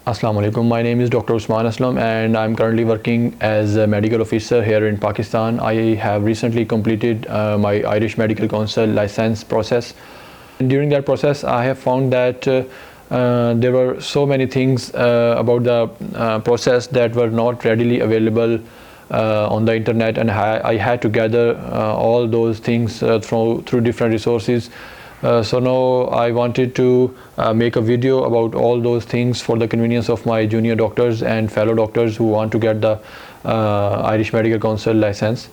Assalamu alaikum. My name is Dr. Usman Aslam and I'm currently working as a medical officer here in Pakistan. I have recently completed my Irish Medical Council license process. And during that process, I have found that there were so many things about the process that were not readily available on the internet, and I had to gather all those things through different resources. So now I wanted to make a video about all those things for the convenience of my junior doctors and fellow doctors who want to get the Irish Medical Council license.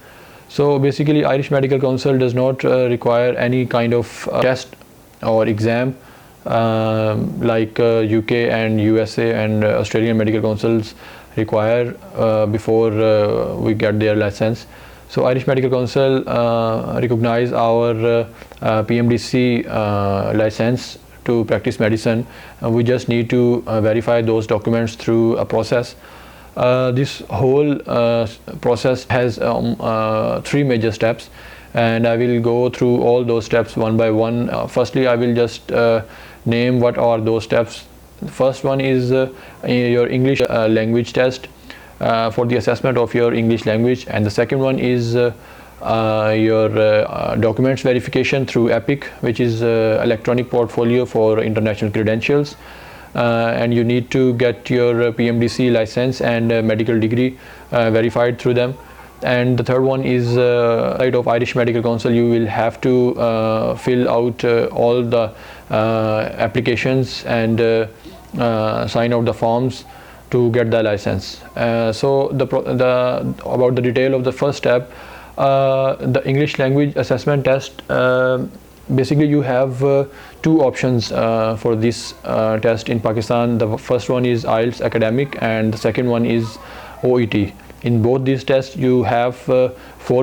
So basically, Irish Medical Council does not require any kind of test or exam like UK and USA and Australian medical councils require before we get their license. So Irish Medical Council recognize our PMDC license to practice medicine. We just need to verify those documents through a process. This whole process has 3 major steps, and I will go through all those steps one by one. Firstly, I will just name what are those steps. The first one is your English language test for the assessment of your English language, and the second one is your documents verification through EPIC, which is electronic portfolio for international credentials, and you need to get your PMDC license and medical degree verified through them. And the third one is side of Irish Medical Council. You will have to fill out all the applications and sign out the forms to get the license. So about the detail of the first step, the English language assessment test. Basically, you have 2 options for this test in Pakistan. The first one is IELTS academic, and the second one is OET. In both these tests, you have 4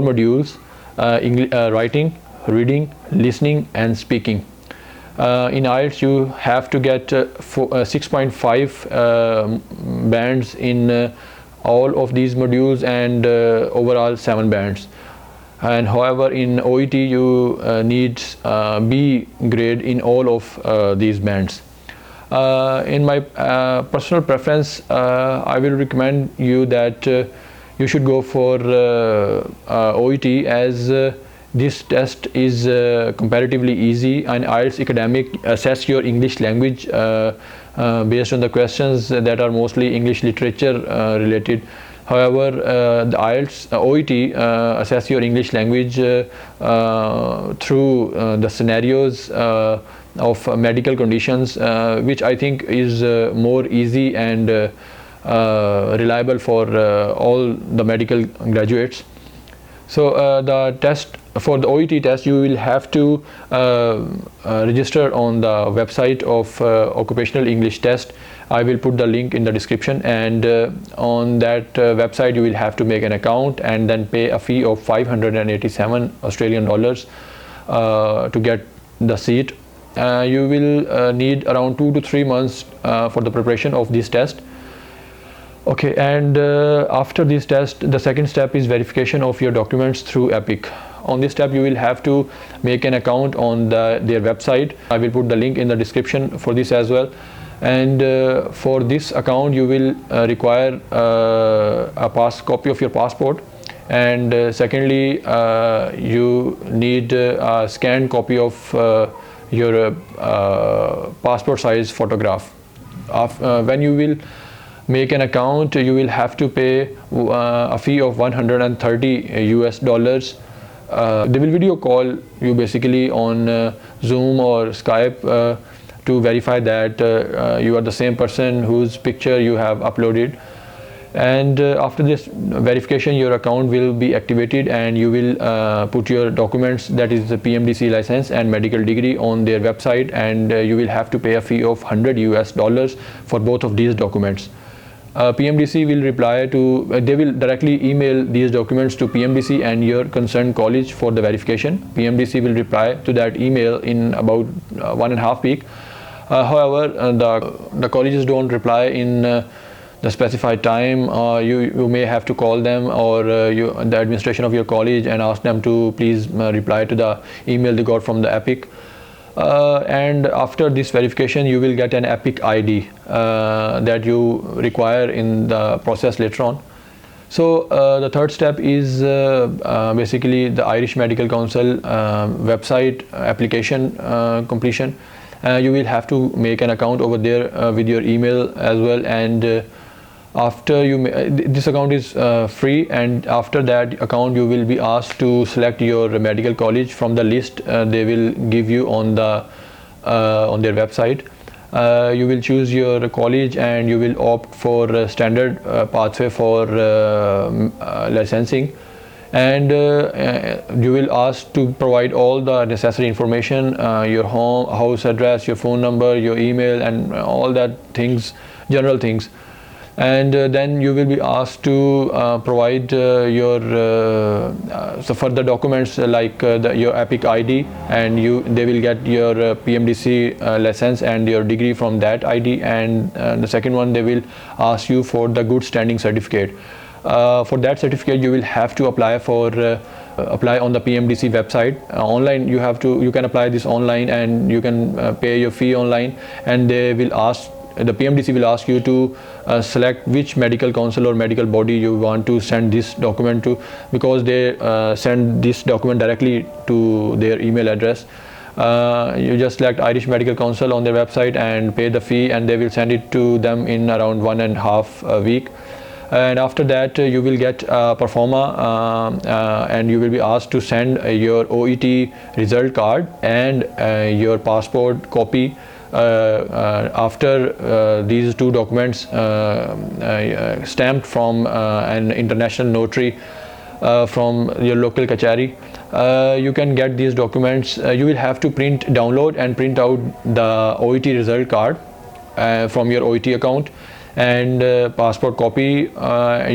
modules: writing, reading, listening, and speaking. In IELTS, you have to get 6.5 bands in all of these modules, and overall 7 bands. And however, in OET, you need B grade in all of these bands. In my personal preference, I will recommend you that you should go for OET, as this test is comparatively easy, and IELTS academic assess your English language based on the questions that are mostly English literature related. However, the IELTS OET assess your English language through the scenarios of medical conditions, which I think is more easy and reliable for all the medical graduates. So the test for the OET test, you will have to register on the website of Occupational English Test. I will put the link in the description, and on that website you will have to make an account and then pay a fee of 587 Australian dollars to get the seat. You will need around 2 to 3 months for the preparation of this test. Okay, and after this test, the second step is verification of your documents through EPIC. On this step, you will have to make an account on their website. I will put the link in the description for this as well. And for this account, you will require a copy of your passport, and secondly, you need a scanned copy of your passport size photograph. When you will make an account, you will have to pay a fee of $130 US. They will video call you basically on Zoom or Skype to verify that you are the same person whose picture you have uploaded. And after this verification, your account will be activated, and you will put your documents, that is the PMDC license and medical degree, on their website, and you will have to pay a fee of $100 US for both of these documents. PMDC will reply to, they will directly email these documents to PMDC and your concerned college for the verification. PMDC will reply to that email in about 1.5 weeks. However, the colleges don't reply in the specified time. You may have to call them or the administration of your college and ask them to please reply to the email they got from the EPIC. And after this verification you will get an EPIC ID that you require in the process later on. So the third step is basically the Irish Medical Council website application completion. You will have to make an account over there with your email as well, and after you this account is free, and after that account you will be asked to select your medical college from the list they will give you on the on their website. You will choose your college and you will opt for a standard pathway for licensing, and you will ask to provide all the necessary information, your house address, your phone number, your email, and all that things, general things. And then you will be asked to provide your so further documents like your EPIC ID, and they will get your PMDC license and your degree from that ID, and the second one they will ask you for the good standing certificate. For that certificate you will have to apply on the PMDC website online. You can apply this online, and you can pay your fee online, and the PMDC will ask you to select which medical council or medical body you want to send this document to, because they send this document directly to their email address. You just select Irish Medical Council on their website and pay the fee, and they will send it to them in around 1.5 weeks. And after that you will get a performa, and you will be asked to send your OET result card and your passport copy. After these two documents stamped from an international notary from your local kachari, you can get these documents. You will have to download and print out the OET result card from your OET account, and passport copy.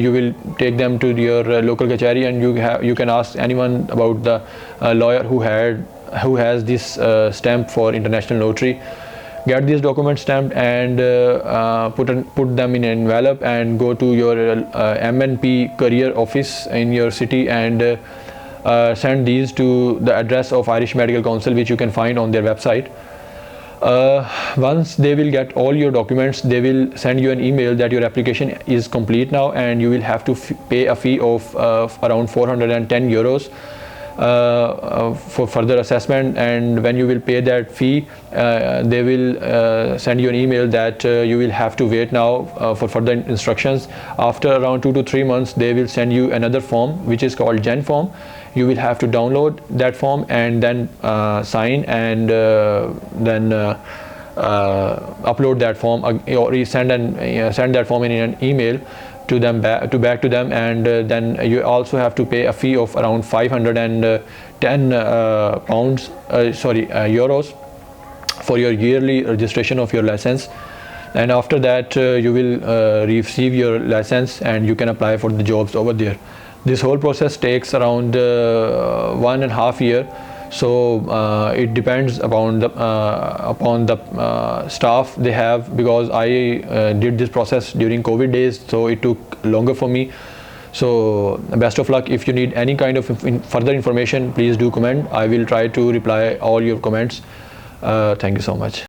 You will take them to your local kachari, and you can ask anyone about the lawyer who has this stamp for international notary. Get these documents stamped and put them in an envelope, and go to your MNP career office in your city, and send these to the address of Irish Medical Council, which you can find on their website. Once they will get all your documents, they will send you an email that your application is complete now, and you will have to pay a fee of around 410 euros for further assessment. And when you will pay that fee, they will send you an email that you will have to wait now for further instructions. After around 2 to 3 months, they will send you another form which is called Gen form. You will have to download that form and then sign, and then upload that form, or send that form in an email to them back to them, and then you also have to pay a fee of around 510 euros for your yearly registration of your license. And after that you will receive your license, and you can apply for the jobs over there. This whole process takes around 1.5 years. So it depends upon the staff they have, because I did this process during COVID days, so it took longer for me. So best of luck. If you need any kind of further information, please do comment. I will try to reply all your comments. Thank you so much.